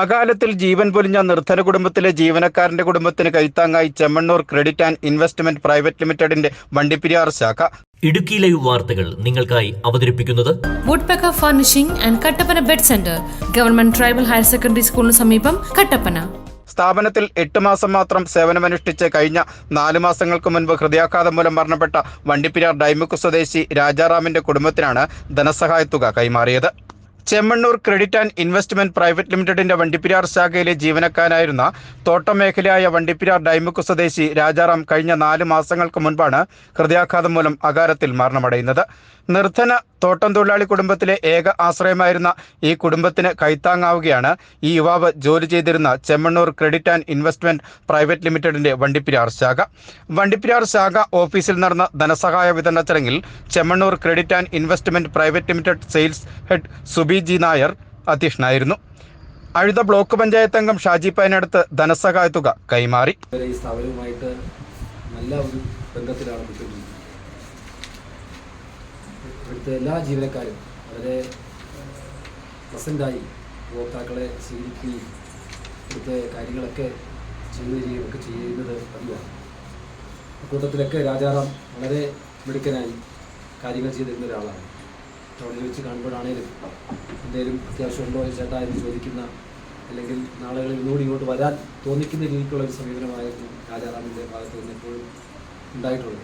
അകാലത്തിൽ ജീവൻ പൊലിഞ്ഞ നിർധന കുടുംബത്തിലെ ജീവനക്കാരന്റെ കുടുംബത്തിന് കൈത്താങ്ങായി Chemmanur credit and investment private ലിമിറ്റഡിന്റെ വണ്ടിപ്പെരിയാർ ശാഖ. ഇടുക്കി ലൈവ് വാർത്തകൾ നിങ്ങൾക്കായി അവതരിപ്പിക്കുന്നത് woodpecker furnishing and Kattappana bed centre, government tribal higher secondary സ്കൂളിന് സമീപം, കട്ടപ്പന. സ്ഥാപനത്തിൽ 8 മാസം മാത്രം സേവനമനുഷ്ഠിച്ച് കഴിഞ്ഞ 4 മാസങ്ങൾക്ക് മുൻപ് ഹൃദയാഘാതം മൂലം മരണപ്പെട്ട വണ്ടിപ്പെരിയാർ ഡൈമുക്ക് സ്വദേശി രാജാറാമിന്റെ കുടുംബത്തിനാണ് ധനസഹായത്തുക കൈമാറിയത്. Chemmanur credit and investment private ലിമിറ്റഡിന്റെ വണ്ടിപ്പെരിയാർ ശാഖയിലെ ജീവനക്കാരനായിരുന്ന തോട്ടം മേഖലയായ വണ്ടിപ്പെരിയാർ ഡൈമുക്ക് സ്വദേശി രാജാറാം കഴിഞ്ഞ 4 മാസങ്ങൾക്ക് മുൻപാണ് ഹൃദയാഘാതം മൂലം അകാലത്തിൽ മരണമടയുന്നത്. നിർധന തോട്ടം തൊഴിലാളി കുടുംബത്തിലെ ഏക ആശ്രയമായിരുന്ന ഈ കുടുംബത്തിന് കൈത്താങ്ങാവുകയാണ് ഈ യുവാവ് ജോലി ചെയ്തിരുന്ന Chemmanur credit and investment private ലിമിറ്റഡിന്റെ വണ്ടിപ്പെരിയാർ ശാഖ. വണ്ടിപ്പെരിയാർ ശാഖ ഓഫീസിൽ നടന്ന ധനസഹായ വിതരണ ചടങ്ങിൽ Chemmanur credit and investment private limited sales head Subi G Nair അധ്യക്ഷനായിരുന്നു. അഴുത ബ്ലോക്ക് പഞ്ചായത്ത് അംഗം ഷാജി പയനടുത്ത് ധനസഹായ തുക കൈമാറി. ഈ സ്ഥാപനവുമായിട്ട് നല്ല ഒരു ബന്ധത്തിലാണ് നിൽക്കുന്നത്. ഇവിടുത്തെ എല്ലാ ജീവനക്കാരും വളരെ പ്രസൻ്റായി ഉപഭോക്താക്കളെ സ്വീകരിക്കുകയും ഇവിടുത്തെ കാര്യങ്ങളൊക്കെ ചെയ്തു തരികയും ഒക്കെ ചെയ്യുന്നത് പതിവാണ്. അക്കൂട്ടത്തിലൊക്കെ രാജാറാം വളരെ മിടുക്കനായി കാര്യങ്ങൾ ചെയ്തിരുന്ന ഒരാളാണ്. ടൗണിൽ വെച്ച് കാണുമ്പോഴാണേലും എന്തെങ്കിലും അത്യാവശ്യമുണ്ടോ ചേട്ടാ എന്ന് ചോദിക്കുന്ന, അല്ലെങ്കിൽ നാളുകളിൽ ഇന്നുകൂടി ഇങ്ങോട്ട് വരാൻ തോന്നിക്കുന്ന രീതിക്കുള്ള ഒരു സമീപനമായിരുന്നു രാജാറാമിൻ്റെ ഭാഗത്ത് നിന്ന് എപ്പോഴും ഉണ്ടായിട്ടുള്ളത്.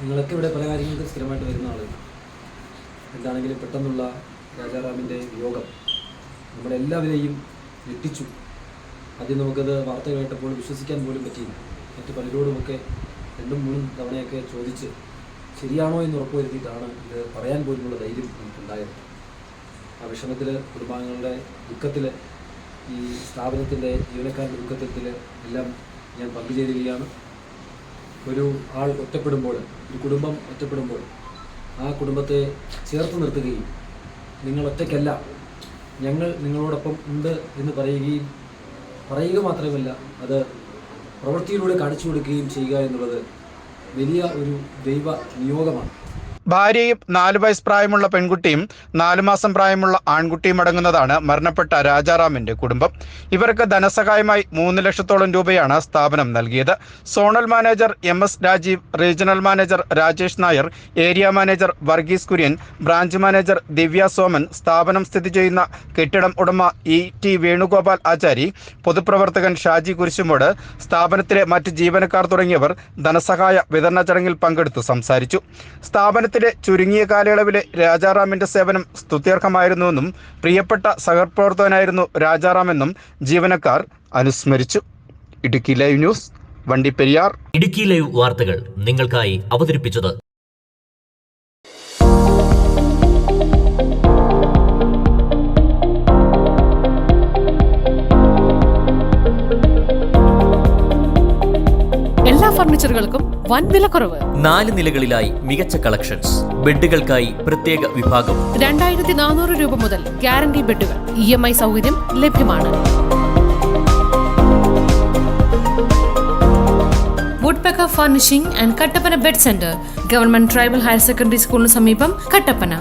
നിങ്ങളൊക്കെ ഇവിടെ പല കാര്യങ്ങൾക്ക് സ്ഥിരമായിട്ട് വരുന്ന ആളുകൾ. എന്താണെങ്കിലും പെട്ടെന്നുള്ള രാജാറാമിൻ്റെ വിയോഗം നമ്മളെല്ലാവരെയും ഞെട്ടിച്ചു. ആദ്യം നമുക്കത് വാർത്ത കേട്ടപ്പോൾ വിശ്വസിക്കാൻ പോലും പറ്റിയില്ല. മറ്റ് പലരോടുമൊക്കെ 2-3 തവണയൊക്കെ ചോദിച്ച് ശരിയാണോ എന്ന് ഉറപ്പുവരുത്തിയിട്ടാണ് ഇത് പറയാൻ പോലുമുള്ള ധൈര്യം നമുക്കുണ്ടായത്. ആ വിഷമത്തിൽ, കുടുംബാംഗങ്ങളുടെ ദുഃഖത്തിൽ, ഈ സ്ഥാപനത്തിൻ്റെ ജീവനക്കാരുടെ ദുഃഖത്തിൽ എല്ലാം ഞാൻ പങ്കുചേരുകയാണ്. ഒരു ആൾ ഒറ്റപ്പെടുമ്പോൾ, ഒരു കുടുംബം ഒറ്റപ്പെടുമ്പോൾ ആ കുടുംബത്തെ ചേർത്ത് നിർത്തുകയും നിങ്ങൾ ഒറ്റയ്ക്കല്ല, ഞങ്ങൾ നിങ്ങളോടൊപ്പം ഉണ്ട് എന്ന് പറയുക മാത്രമല്ല, അത് പ്രവൃത്തിയിലൂടെ കാണിച്ചു കൊടുക്കുകയും ചെയ്യുക എന്നുള്ളത് വലിയ ഒരു ദൈവ നിയോഗമാണ്. ഭാര്യയും 4 വയസ്സ് പ്രായമുള്ള പെൺകുട്ടിയും 4 മാസം പ്രായമുള്ള ആൺകുട്ടിയും അടങ്ങുന്നതാണ് മരണപ്പെട്ട രാജാറാമിന്റെ കുടുംബം. ഇവർക്ക് ധനസഹായമായി 3 ലക്ഷത്തോളം രൂപയാണ് സ്ഥാപനം നൽകിയത്. Zonal manager MS Rajeev, regional manager Rajesh Nair, area manager Varghese Kurian, branch manager Divya Soman, സ്ഥാപനം സ്ഥിതി ചെയ്യുന്ന കെട്ടിടം ഉടമ ET വേണുഗോപാൽ ആചാരി, പൊതുപ്രവർത്തകൻ ഷാജി കുരിശുമോട്, സ്ഥാപനത്തിലെ മറ്റ് ജീവനക്കാർ തുടങ്ങിയവർ ധനസഹായ വിതരണ ചടങ്ങിൽ പങ്കെടുത്തു സംസാരിച്ചു. സ്ഥാപനത്തിലെ ചുരുങ്ങിയ കാലയളവിലെ രാജാറാമിന്റെ സേവനം സ്തുത്യർഹമായിരുന്നുവെന്നും പ്രിയപ്പെട്ട സഹപ്രവർത്തകനായിരുന്നു രാജാറാമെന്നും ജീവനക്കാർ അനുസ്മരിച്ചു. Idukki live news, Vandiperiyar. Idukki live വാർത്തകൾ നിങ്ങൾക്കായി അവതരിപ്പിച്ചത് എല്ലാ ഫർണിച്ചറുകൾക്കും വൻ വിലക്കുറവ്. 4 നിലകളിലായി മികച്ച കളക്ഷൻസ്. ബെഡുകൾക്കായി പ്രത്യേക വിഭാഗം. 2400 രൂപ മുതൽ ഗ്യാരണ്ടി ബെഡുകൾ. EMI സൗകര്യം ലഭ്യമാണ്. Woodpecker furnishing and Kattappana bed centre, government tribal higher secondary സ്കൂളിന് സമീപം, കട്ടപ്പന.